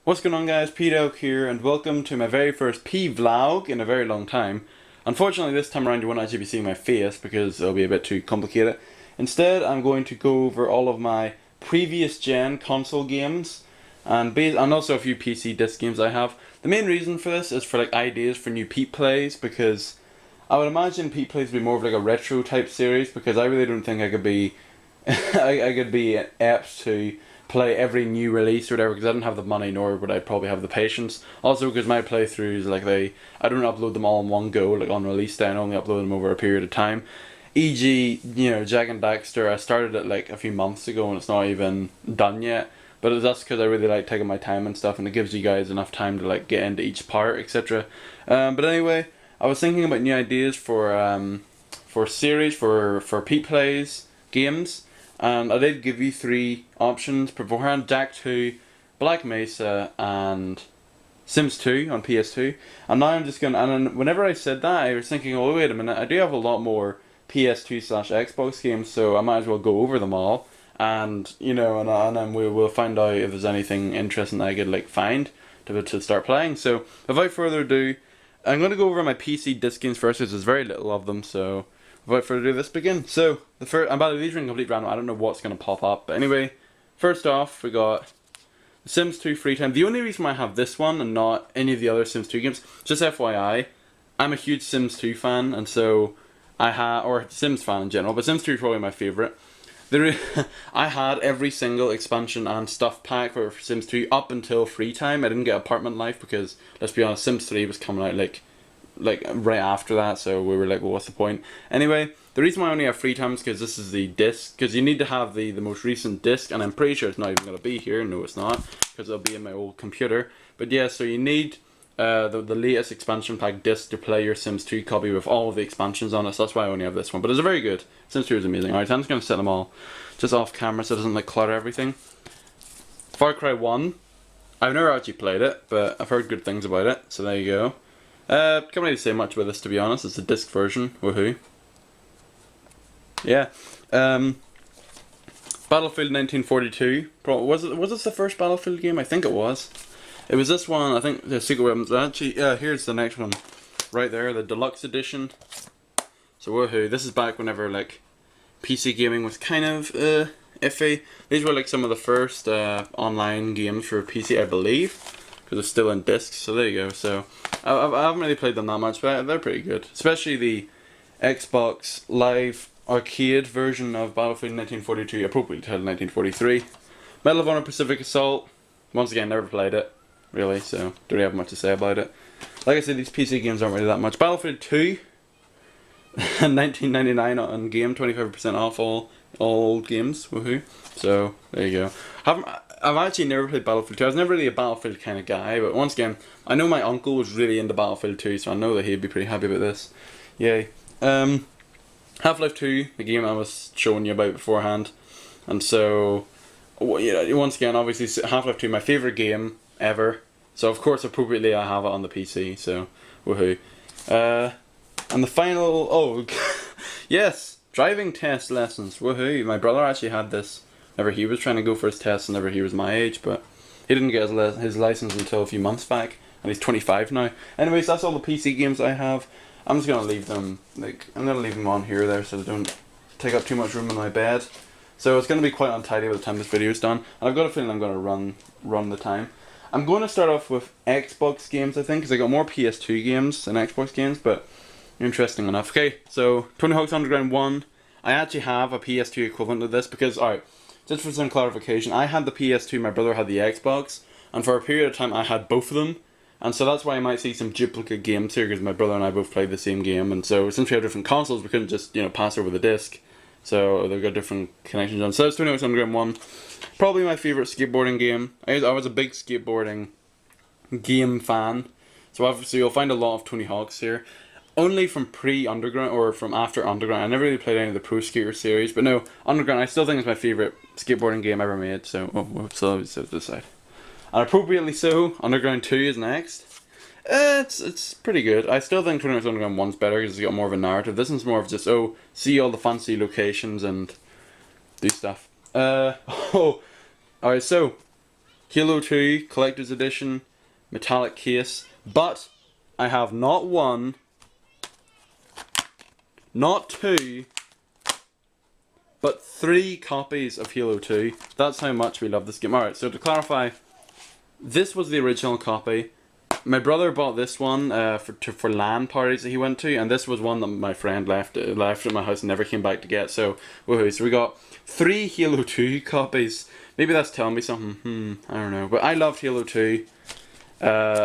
What's going on, guys? Pdaaaawg here, and welcome to my very first P Vlawg in a very long time. Unfortunately, this time around you won't actually be seeing my face because it'll be a bit too complicated. Instead, I'm going to go over all of my previous gen console games and also a few PC disc games I have. The main reason for this is for ideas for new Pete plays, because I would imagine Pete plays would be more of a retro type series, because I really don't think I could be I could be apt to play every new release or whatever, because I don't have the money, nor would I probably have the patience. Also, because my playthroughs, I don't upload them all in one go, on release day. I only upload them over a period of time. E.g., Jak and Daxter, I started it a few months ago and it's not even done yet. But that's because I really like taking my time and stuff, and it gives you guys enough time to get into each part, etc. But anyway, I was thinking about new ideas for series for Pete Plays games. And I did give you 3 options beforehand: Jak 2, Black Mesa, and Sims 2 on PS2. And now I'm just going to, and whenever I said that, I was thinking, oh wait a minute, I do have a lot more PS2/Xbox games, so I might as well go over them all. And, and then we'll find out if there's anything interesting that I could find to start playing. So, without further ado, I'm going to go over my PC disc games first, because there's very little of them, so without further ado, let's begin. So, and by the way, these are in complete random. I don't know what's going to pop up. But anyway, first off, we got Sims 2 Free Time. The only reason why I have this one and not any of the other Sims 2 games, just FYI, I'm a huge Sims 2 fan, and so or Sims fan in general, but Sims 2 is probably my favourite. I had every single expansion and stuff pack for Sims 2 up until Free Time. I didn't get Apartment Life because, let's be honest, Sims 3 was coming out right after that, so we were well, what's the point? Anyway, the reason why I only have Free Time is because this is the disc, because you need to have the most recent disc, and I'm pretty sure it's not even going to be here. No, it's not, because it'll be in my old computer. But yeah, so you need the latest expansion pack disc to play your Sims 2 copy with all of the expansions on it, so that's why I only have this one. But it's a very good. Sims 2 is amazing. Alright, so I'm just going to set them all just off camera so it doesn't clutter everything. Far Cry 1. I've never actually played it, but I've heard good things about it, so there you go. Can't really say much about this, to be honest. It's a disc version. Woohoo. Yeah. Battlefield 1942. Was this the first Battlefield game? I think it was. It was this one. I think the Secret Weapons. Actually, here's the next one. Right there, the deluxe edition. So woohoo. This is back whenever PC gaming was kind of iffy. These were some of the first online games for PC, I believe, because it's still in discs. So there you go. So I haven't really played them that much, but they're pretty good. Especially the Xbox Live Arcade version of Battlefield 1942, appropriately titled 1943. Medal of Honor Pacific Assault. Once again, never played it, really, so don't really have much to say about it. Like I said, these PC games aren't really that much. Battlefield 2, 1999 on game, 25% off all games. Woohoo! So there you go. I've actually never played Battlefield 2. I was never really a Battlefield kind of guy, but once again, I know my uncle was really into Battlefield 2, so I know that he'd be pretty happy about this. Yay. Half-Life 2, the game I was showing you about beforehand. And so, once again, obviously, Half-Life 2, my favourite game ever. So, of course, appropriately, I have it on the PC, so, woohoo. And the final, yes, driving test lessons, woohoo. My brother actually had this whenever he was trying to go for his tests whenever he was my age, but he didn't get his license until a few months back, and he's 25 now. Anyways, that's all the PC games I have. I'm just gonna leave them on here there so they don't take up too much room in my bed. So it's gonna be quite untidy by the time this video is done. And I've got a feeling I'm gonna run the time. I'm going to start off with Xbox games, I think, because I got more PS2 games than Xbox games, but interesting enough. Okay, so Tony Hawk's Underground 1. I actually have a PS2 equivalent of this because, alright, just for some clarification, I had the PS2, my brother had the Xbox, and for a period of time I had both of them. And so that's why I might see some duplicate games here, because my brother and I both played the same game. And so since we have different consoles, we couldn't just, pass over the disc. So they've got different connections on. So that's Tony Hawk's Underground 1. Probably my favourite skateboarding game. I was a big skateboarding game fan. So obviously you'll find a lot of Tony Hawk's here. Only from pre-Underground, or from after Underground. I never really played any of the Pro Skater series. But no, Underground I still think is my favourite skateboarding game ever made. So, so let me set this aside. And appropriately so, Underground 2 is next. It's pretty good. I still think Tony Hawk's Underground 1's better because it's got more of a narrative. This one's more of just, see all the fancy locations and do stuff. Alright, so, Halo 2 Collector's Edition, metallic case, but I have not one, not two, but 3 copies of Halo 2. That's how much we love this game. Alright, so to clarify, this was the original copy. My brother bought this one for LAN parties that he went to, and this was one that my friend left at my house and never came back to get. So, woohoo! So we got 3 Halo 2 copies. Maybe that's telling me something. I don't know. But I loved Halo 2.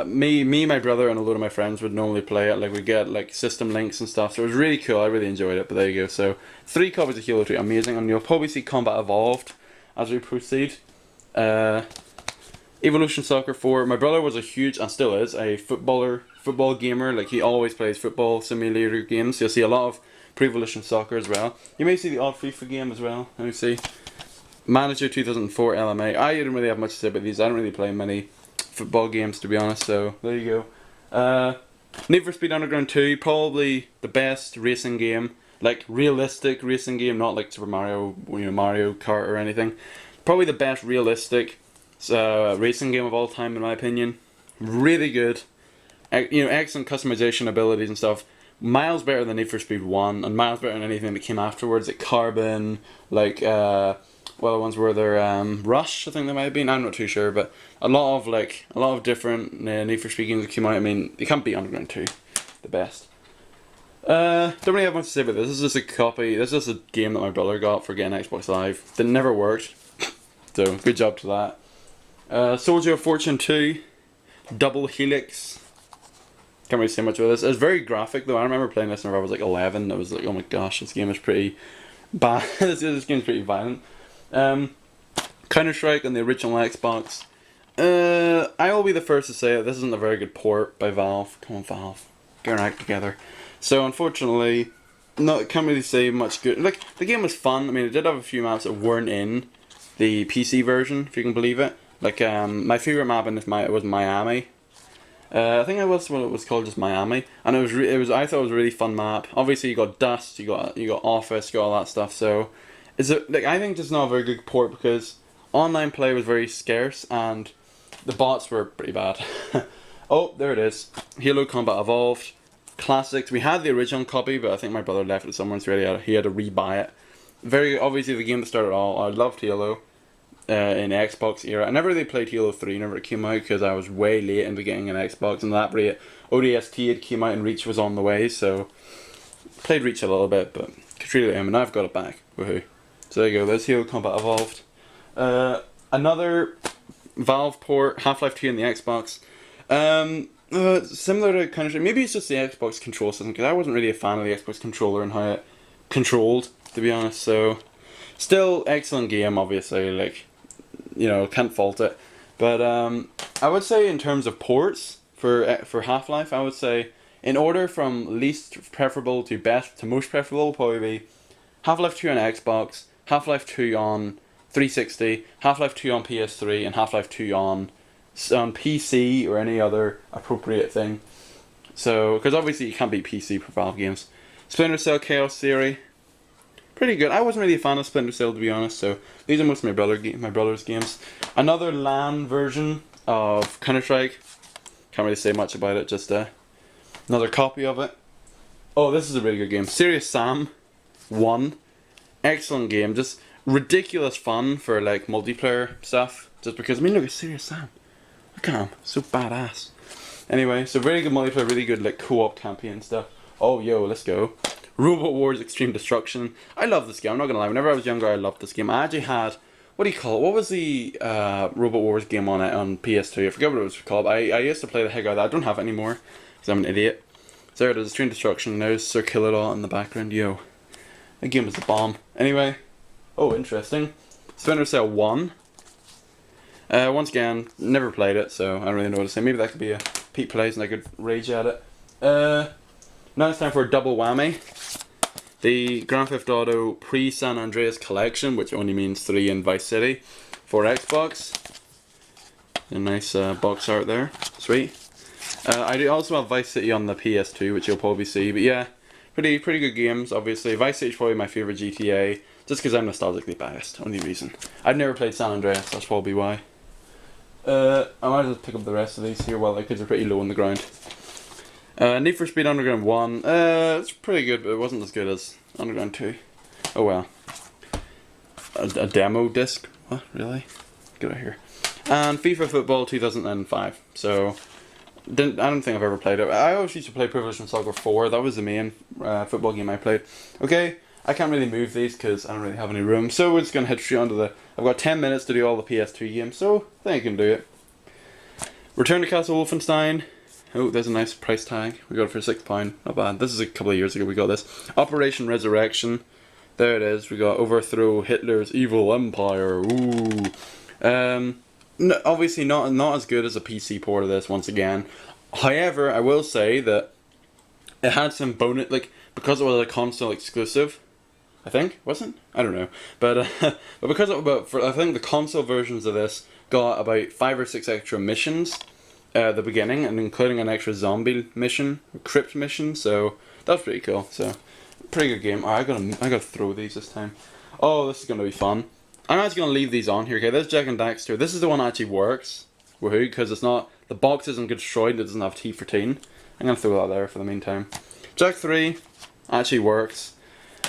Me, my brother, and a load of my friends would normally play it. Like we get like system links and stuff. So it was really cool. I really enjoyed it. But there you go. So 3 copies of Halo 2, amazing, and you'll probably see Combat Evolved as we proceed. Evolution Soccer 4. My brother was a huge, and still is, a football gamer. Like he always plays football simulator games. You'll see a lot of Pro Evolution Soccer as well. You may see the odd FIFA game as well. Let me see. Manager 2004 LMA. I didn't really have much to say about these. I don't really play many football games, to be honest. So there you go. Need for Speed Underground 2. Probably the best racing game. Like realistic racing game, not like Super Mario, Mario Kart or anything. Probably the best realistic racing game of all time, in my opinion. Really good. Excellent customization abilities and stuff. Miles better than Need for Speed 1, and miles better than anything that came afterwards, like Carbon, like the ones where they're Rush, I think they might have been. I'm not too sure, but a lot of different Need for Speed games that came out. I mean, you can't beat Underground 2, the best. Don't really have much to say about this. This is just a copy. This is just a game that my brother got for getting Xbox Live. That never worked, so good job to that. Soldier of Fortune 2, Double Helix. Can't really say much about this. It's very graphic though. I remember playing this whenever I was like 11. It was like, oh my gosh, this game is pretty bad. this game's pretty violent. Counter-Strike on the original Xbox. I will be the first to say it. This isn't a very good port by Valve. Come on, Valve, get your act together. So unfortunately, can't really say much good. Like the game was fun. I mean, it did have a few maps that weren't in the PC version, if you can believe it. Like my favorite map in this was Miami. I think it was called just Miami, and I thought it was a really fun map. Obviously, you got Dust, you got Office, you got all that stuff. So, I think it's not a very good port because online play was very scarce and the bots were pretty bad. Oh, there it is. Halo Combat Evolved, classics. We had the original copy, but I think my brother left it somewhere, so he had to rebuy it. Very obviously the game that started it all. I loved Halo. In Xbox era. I never really played Halo 3 whenever it came out because I was way late into getting an Xbox, and that rate ODST had came out and Reach was on the way, so played Reach a little bit, but treated him, and now I've got it back. Woohoo. So there you go, there's Halo Combat Evolved. Another Valve port, Half-Life 2 on the Xbox. Similar to Counter-Strike, maybe it's just the Xbox control system, because I wasn't really a fan of the Xbox controller and how it controlled, to be honest, so still excellent game, obviously, like, can't fault it. But I would say in terms of ports for Half-Life, I would say in order from least preferable to best to most preferable, probably be Half-Life 2 on Xbox, Half-Life 2 on 360, Half-Life 2 on PS3, and Half-Life 2 on PC or any other appropriate thing. So, because obviously you can't beat PC for Valve games. Splinter Cell Chaos Theory, pretty good. I wasn't really a fan of Splinter Cell, to be honest, so these are most of my brother's games. Another LAN version of Counter-Strike. Can't really say much about it, just another copy of it. Oh, this is a really good game. Serious Sam 1. Excellent game. Just ridiculous fun for like multiplayer stuff. Just because, I mean, look at Serious Sam. Look at him. So badass. Anyway, so very good multiplayer, really good like co-op campaign stuff. Oh, yo, let's go. Robot Wars Extreme Destruction. I love this game, I'm not gonna lie. Whenever I was younger, I loved this game. I actually had, what do you call it? What was the Robot Wars game on it on PS2? I forget what it was called. I used to play the heck out of that. I don't have it anymore because I'm an idiot. So there it is, Extreme Destruction. There's Sir Kill-It-All in the background. Yo, that game was a bomb. Anyway, oh, interesting. Splinter Cell 1. Once again, never played it, so I don't really know what to say. Maybe that could be a Pete Plays and I could rage at it. Now it's time for a double whammy. The Grand Theft Auto pre-San Andreas collection, which only means 3 in Vice City, for Xbox. A nice box art there. Sweet. I do also have Vice City on the PS2, which you'll probably see. But yeah, pretty good games, obviously. Vice City is probably my favourite GTA, just because I'm nostalgically biased. Only reason. I've never played San Andreas, that's probably why. I might as well pick up the rest of these here while because they're pretty low on the ground. Need for Speed Underground 1. It's pretty good, but it wasn't as good as Underground 2. Oh well. A demo disc? What? Really? Get out of here. And FIFA Football 2005. So, I don't think I've ever played it. I always used to play Pro Evolution Soccer 4. That was the main football game I played. Okay, I can't really move these because I don't really have any room. So we're just going to head straight onto the... I've got 10 minutes to do all the PS2 games, so I think I can do it. Return to Castle Wolfenstein. Oh, there's a nice price tag. We got it for £6. Not bad. This is a couple of years ago we got this. Operation Resurrection. There it is. We got Overthrow Hitler's Evil Empire. Ooh. No, obviously not as good as a PC port of this once again. However, I will say that it had some bonus, like, because it was a console exclusive, I think, wasn't? I don't know. But but because I think the console versions of this got about 5 or 6 extra missions at the beginning, and including an extra zombie mission, crypt mission, so that's pretty cool. So pretty good game. Alright, I gotta throw these this time. Oh, this is gonna be fun. I'm actually going to leave these on here. Okay, there's Jak and Daxter. This is the one that actually works. Woohoo, because it's not... The box isn't destroyed, it doesn't have T for teen. I'm going to throw that there for the meantime. Jak 3 actually works.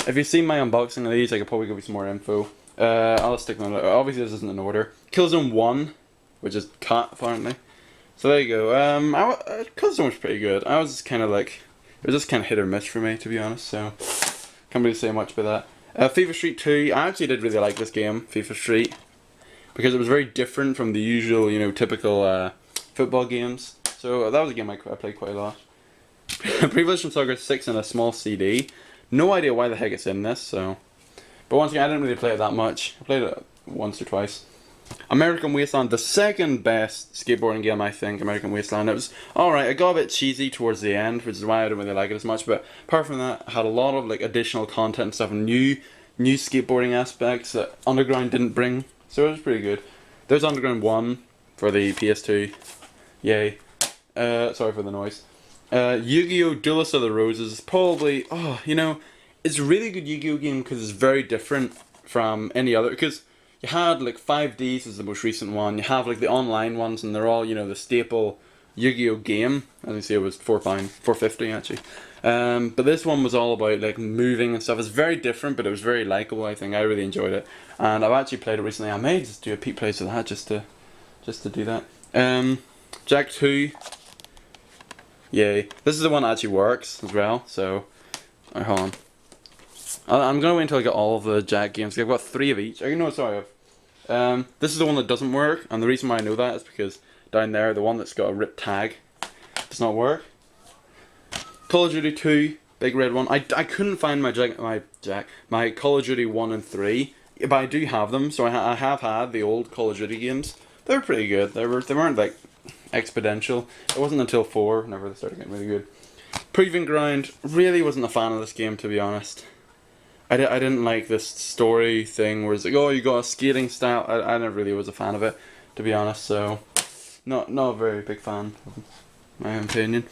If you've seen my unboxing of these, I could probably give you some more info. I'll just stick them in. Obviously this isn't in order. Killzone 1, which is cat apparently. So there you go. Killzone was pretty good. I was just kind of like... It was just kind of hit or miss for me, to be honest, so... Can't really say much about that. FIFA Street 2, I actually did really like this game, FIFA Street, because it was very different from the usual, you know, typical football games. So that was a game I played quite a lot. Pro Evolution Soccer 6 in a small CD. No idea why the heck it's in this, so... But once again, I didn't really play it that much. I played it once or twice. American Wasteland, the second best skateboarding game, I think, American Wasteland. It was alright, it got a bit cheesy towards the end, which is why I don't really like it as much, but apart from that, it had a lot of like additional content and stuff, and new skateboarding aspects that Underground didn't bring, so it was pretty good. There's Underground 1 for the PS2, yay. Sorry for the noise. Yu-Gi-Oh! Duelist of the Roses, probably, you know, it's a really good Yu-Gi-Oh! Game because it's very different from any other, because you had like 5Ds is the most recent one. You have like the online ones, and they're all, you know, the staple Yu-Gi-Oh! Game. As you see, it was £4, £4.50 actually. But this one was all about like moving and stuff. It's very different, but it was very likable. I think I really enjoyed it, and I've actually played it recently. I may just do a peep plays of that just to do that. Jak 2. Yay! This is the one that actually works as well. So, hold on. I'm gonna wait until I get all of the Jak games. I've got 3 of each. No, sorry. This is the one that doesn't work, and the reason why I know that is because down there, the one that's got a ripped tag does not work. Call of Duty 2, big red one. I couldn't find my Call of Duty 1 and 3, but I do have them. So I have had the old Call of Duty games. They were pretty good. They weren't like exponential. It wasn't until 4 whenever they started getting really good. Proving Ground, really wasn't a fan of this game, to be honest. I didn't like this story thing where it's like, oh, you got a skating style. I never really was a fan of it, to be honest, so not a very big fan, in my opinion.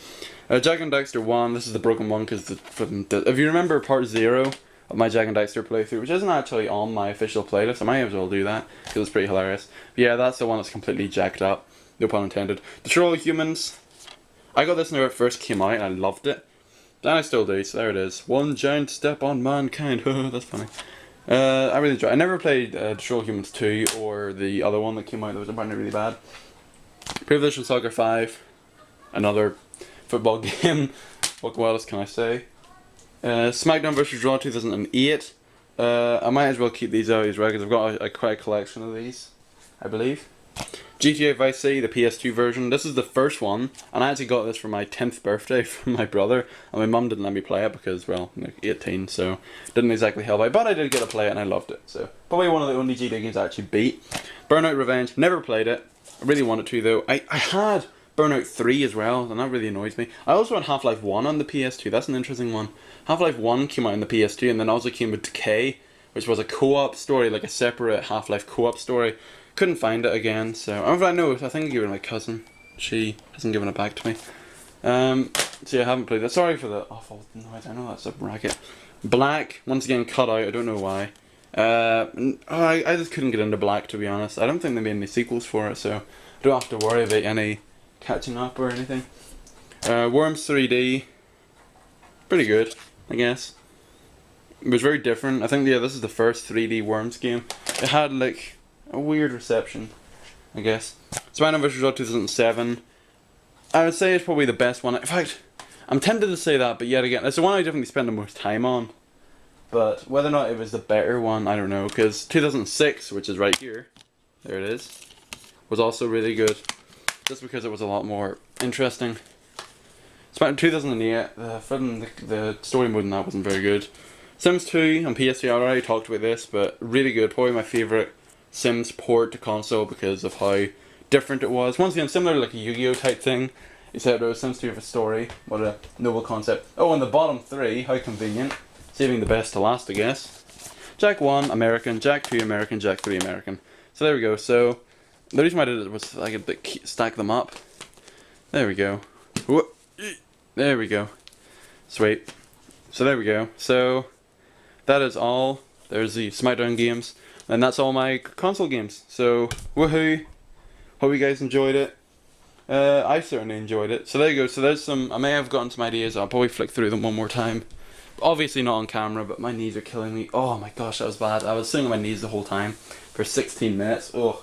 Jak and Daxter 1, this is the broken one, because if you remember part 0 of my Jak and Daxter playthrough, which isn't actually on my official playlist, I might as well do that, because it's pretty hilarious. But yeah, that's the one that's completely jacked up, no pun intended. The Troll Humans, I got this when it first came out, and I loved it. And I still do, so there it is. One giant step on mankind. That's funny. I really enjoy it. I never played Troll Humans 2 or the other one that came out that was apparently really bad. Pro Evolution Soccer 5. Another football game. What else can I say? SmackDown vs. Raw 2008. I might as well keep these out as well because I've got quite a collection of these, I believe. GTA Vice City, the PS2 version. This is the first one, and I actually got this for my 10th birthday from my brother, and my mum didn't let me play it because, well, I'm 18, so didn't exactly help out, but I did get to play it and I loved it, so probably one of the only GTA games I actually beat. Burnout Revenge, never played it. I really wanted to though. I had Burnout 3 as well, and that really annoys me. I also had Half-Life 1 on the PS2, that's an interesting one. Half-Life 1 came out on the PS2, and then also came with Decay, which was a co-op story, like a separate Half-Life co-op story. Couldn't find it again, so I know. I think I gave it to my cousin. She hasn't given it back to me. So yeah, I haven't played that. Sorry for the awful noise. I know that's a racket. Black, once again cut out. I don't know why. I just couldn't get into Black, to be honest. I don't think they made any sequels for it, so I don't have to worry about any catching up or anything. Worms 3D, pretty good, I guess. It was very different. I think, yeah, this is the first 3D Worms game. It had like a weird reception, I guess. Spider-Man vs. Result 2007. I would say it's probably the best one. In fact, I'm tempted to say that, but yet again, it's the one I definitely spend the most time on. But whether or not it was the better one, I don't know. Because 2006, which is right here, there it is, was also really good. Just because it was a lot more interesting. Spider-Man 2008, the story mode in that wasn't very good. Sims 2 on PS2, I already talked about this, but really good. Probably my favourite Sims port to console because of how different it was. Once again, similar to like a Yu-Gi-Oh type thing, except it was Sims 2 with a story. What a noble concept. Oh, and the bottom 3, how convenient. Saving the best to last, I guess. Jack 1, American. Jack 2, American. Jack 3, American. So there we go. So the reason why I did it was I could stack them up. There we go. There we go. Sweet. So there we go. So that is all. There's the SmackDown games. And that's all my console games. So, woohoo. Hope you guys enjoyed it. I certainly enjoyed it. So there you go. So there's some, I may have gotten some ideas. I'll probably flick through them one more time. Obviously not on camera, but my knees are killing me. Oh my gosh, that was bad. I was sitting on my knees the whole time for 16 minutes. Oh.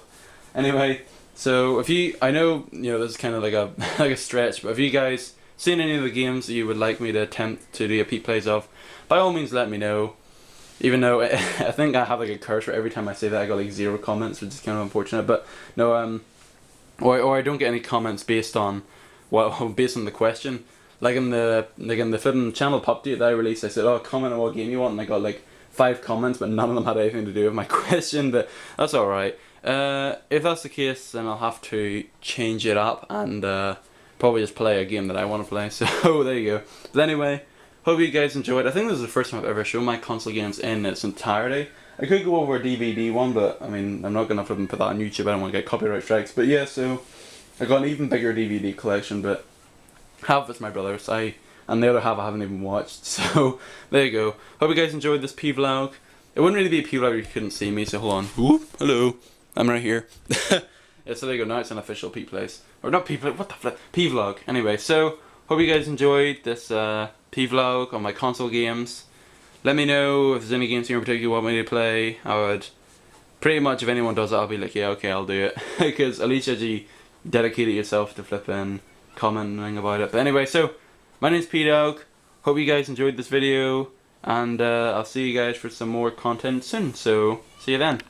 Anyway, so if you, I know, this is kind of like a like a stretch, but if you guys seen any of the games that you would like me to attempt to do a peep plays of, by all means let me know. Even though I think I have like a curse where every time I say that I got like 0 comments, which is kind of unfortunate. But no, or I don't get any comments based on based on the question. Like in the flipping channel update that I released, I said, "Oh, comment on what game you want," and I got like 5 comments, but none of them had anything to do with my question. But that's all right. If that's the case, then I'll have to change it up and probably just play a game that I want to play. So there you go. But anyway, hope you guys enjoyed. I think this is the first time I've ever shown my console games in its entirety. I could go over a DVD one, but I mean, I'm not gonna put that on YouTube. I don't want to get copyright strikes. But yeah, so I got an even bigger DVD collection, but half of it's my brother's, and the other half I haven't even watched. So there you go. Hope you guys enjoyed this P Vlawg. It wouldn't really be a P Vlawg if you couldn't see me. So hold on. Whoop, hello, I'm right here. Yeah, so there you go. Now it's an official P Plays, or not P Play. What the flip? P Vlawg. Anyway, so hope you guys enjoyed this P Vlawg on my console games. Let me know if there's any games you in particular you want me to play. I would pretty much, if anyone does that, I'll be like, yeah, okay, I'll do it. Because at least you dedicated yourself to flipping commenting about it. But anyway, so my name's Pdaaaawg. Hope you guys enjoyed this video, and I'll see you guys for some more content soon. So see you then.